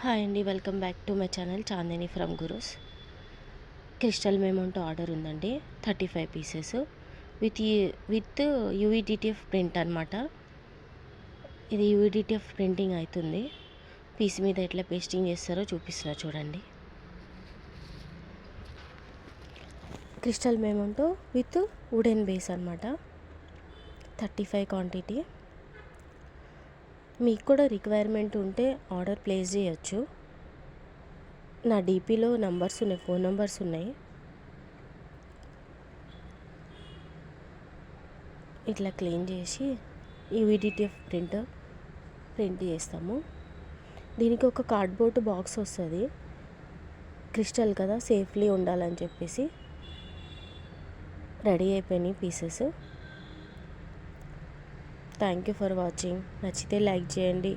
Hi అండి, welcome back to my channel Chandini from Gurus. Crystal memento order ఉందండి, 35 pieces with యూవీడిటిఎఫ్ print అనమాట. ఇది యూవీడిటిఎఫ్ printing అవుతుంది. పీస్ మీద ఎట్లా పేస్టింగ్ చేస్తారో చూపిస్తున్నా చూడండి. Crystal memento with wooden base అనమాట. 35 క్వాంటిటీ. మీకు కూడా రిక్వైర్మెంట్ ఉంటే ఆర్డర్ ప్లేస్ చేయొచ్చు. నా డీపీలో నంబర్స్ ఉన్నాయి, ఫోన్ నంబర్స్ ఉన్నాయి. ఇట్లా క్లీన్ చేసి యూవీడిటిఎఫ్ ప్రింట్ చేస్తాము. దీనికి ఒక కార్డ్బోర్డ్ బాక్స్ వస్తుంది. క్రిస్టల్ కదా, సేఫ్లీ ఉండాలని చెప్పేసి రెడీ అయిపోయినాయి pieces. Thank you for watching. నచ్చితే లైక్ చేయండి.